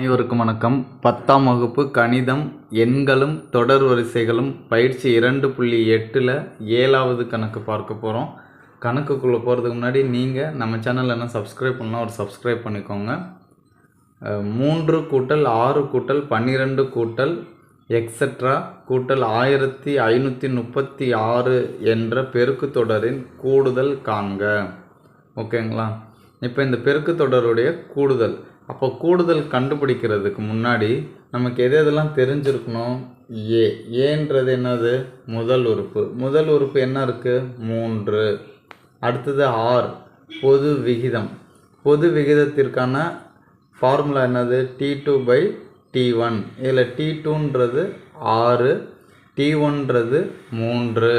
அனைவருக்கும் வணக்கம். 10ஆம் வகுப்பு கணிதம் எண்களும் தொடர் வரிசைகளும் பயிற்சி 2.8ல் 7வது கணக்கு பார்க்க போகிறோம். கணக்குக்குள்ளே போகிறதுக்கு முன்னாடி நீங்கள் நம்ம சேனலில் என்ன சப்ஸ்கிரைப் பண்ணால் ஒரு சப்ஸ்கிரைப் பண்ணிக்கோங்க. 3 கூட்டல் 6 கூட்டல் 12 கூட்டல் எக்ஸட்ரா கூட்டல் 1536 என்ற பெருக்கு தொடரின் கூடுதல் காண்க. ஓகேங்களா? இப்போ இந்த பெருக்கு தொடருடைய கூடுதல், அப்போ கூடுதல் கண்டுபிடிக்கிறதுக்கு முன்னாடி நமக்கு எதெல்லாம் தெரிஞ்சிருக்கணும்? ஏன்றது என்னது? முதல் உறுப்பு என்ன இருக்குது? 3. அடுத்தது ஆர், பொது விகிதம். பொது விகிதத்திற்கான ஃபார்முலா என்னது? T2/T1. இதில் T2ன்றது 6, T1ன்றது 3,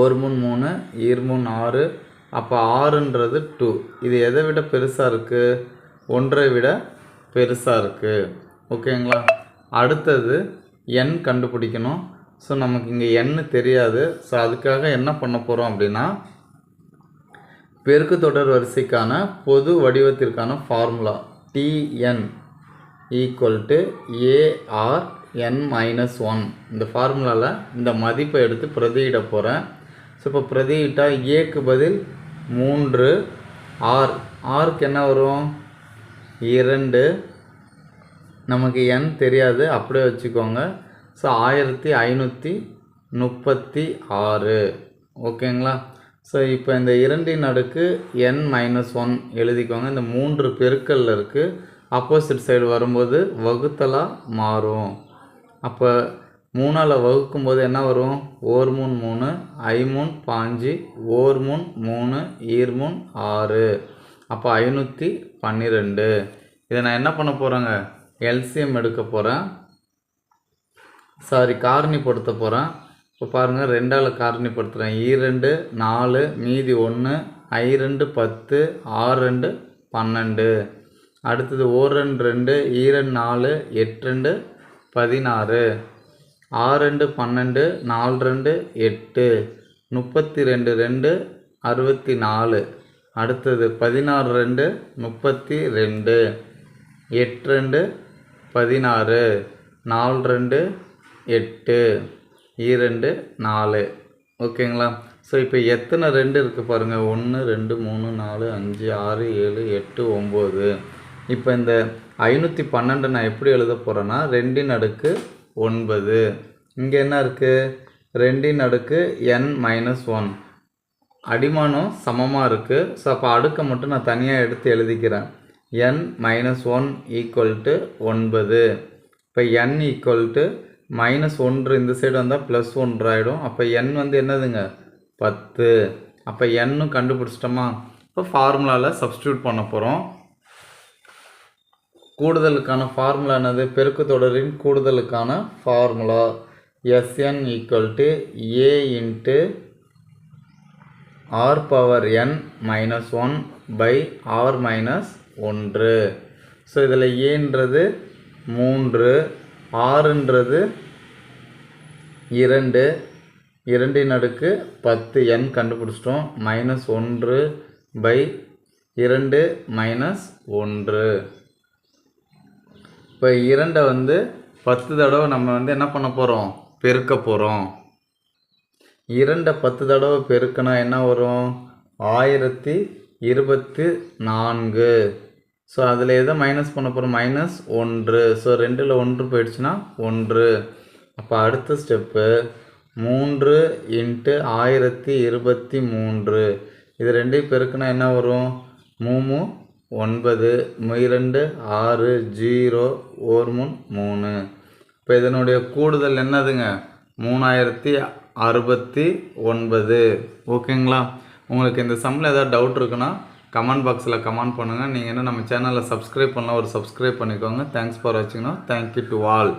ஒரு முன் 3, ஈர்முன் 6, அப்போ 6ன்றது 2. இது எதை விட பெருசாக இருக்குது? 1ஐ விட பெருசாக இருக்குது. ஓகேங்களா? அடுத்தது n கண்டுபிடிக்கணும். ஸோ நமக்கு இங்கே n தெரியாது. ஸோ அதுக்காக என்ன பண்ண போகிறோம் அப்படின்னா, பெருக்கு தொடர் வரிசைக்கான பொது வடிவத்திற்கான ஃபார்முலா Tn = ARn-1. இந்த ஃபார்முலாவில் இந்த மதிப்பை எடுத்து பிரதியிட போகிறேன். ஸோ இப்போ பிரதியிட்டால் ஏக்கு பதில் 3, ஆருக்கு என்ன வரும்? 2. நமக்கு n தெரியாது, அப்படியே வச்சுக்கோங்க. ஸோ 1536. ஓகேங்களா? ஸோ இப்போ இந்த 2ன் அடுக்கு n-1 எழுதிக்கோங்க. இந்த 3 பெருக்கல்ல இருக்குது. ஆப்போசிட் சைடு வரும்போது வகுத்தலாக மாறும். அப்போ 3ஆல் வகுக்கும்போது என்ன வரும்? ஓர் முன் 3, ஐமுன் 5, ஓர் முன் 3, ஈர்முன் 6, அப்போ 512. இதை நான் என்ன பண்ண போகிறேங்க? எல்சிஎம் எடுக்க போகிறேன். காரணிப்படுத்த போகிறேன். இப்போ பாருங்கள், 2ஆல் காரணிப்படுத்துகிறேன். 2 4, மீதி 1, I2 10, R2 12. அடுத்தது ஓர்2 2, ஈ2 4, 8 16, R2 12, 4 8, 32 2 64. அடுத்தது 16 2 32, 8 16, 4 8, ஈ2 4. ஓகேங்களா? ஸோ இப்போ எத்தனை 2 இருக்குது பாருங்கள்? 1 2 3 4 5 6 7 8 9. இப்போ இந்த 512 நான் எப்படி எழுத போகிறேன்னா, 2ன் அடுக்கு 9. இங்கே என்ன இருக்குது? 2ன் அடுக்கு n-1. அடிமானம் சமமாக இருக்குது. ஸோ அப்போ அடுக்கை மட்டும் நான் தனியாக எடுத்து எழுதிக்கிறேன். n-1 = 9. இப்போ n =-1 இந்த சைடு வந்தால் +1 ஆகிடும். அப்போ n வந்து என்னதுங்க? 10. அப்போ n கண்டுபிடிச்சிட்டோமா? இப்போ ஃபார்முலாவில் சப்ஸ்டியூட் பண்ண போகிறோம். கூடுதலுக்கான ஃபார்முலா என்னது? பெருக்கு தொடரின் கூடுதலுக்கான ஃபார்முலா Sn = A/n-1/r-1. ஸோ இதில் ஏன்றது 3, ஆறுன்றது 2, 2ன் அடுக்கு 10, n கண்டுபிடிச்சிட்டோம். -1/2 -1. இப்போ 2 வந்து 10 தடவை நம்ம வந்து என்ன பண்ண போகிறோம்? பெருக்க போகிறோம். 2 10 தடவை பெருக்கினா என்ன வரும்? 1024. ஸோ அதில் எதை மைனஸ் பண்ண போகிறோம்? -1. ஸோ 2ல் 1 போயிடுச்சுன்னா 1. அப்போ அடுத்த ஸ்டெப்பு 3 × 1023. இது 2ஐயும் பெருக்கினா என்ன வரும்? 3 9, 2 6, 0, 1 3. இப்போ இதனுடைய கூடுதல் என்னதுங்க? 3069. ஓகேங்களா? உங்களுக்கு இந்த சம்மில் ஏதாவது டவுட் இருக்குன்னா கமெண்ட் பாக்ஸில் கமெண்ட் பண்ணுங்கள். நீங்கள் என்ன நம்ம சேனலில் சப்ஸ்கிரைப் பண்ணலாம், ஒரு சப்ஸ்கிரைப் பண்ணிக்கோங்க. தேங்க்ஸ் ஃபார் வாட்சிங்னா. Thank you to all.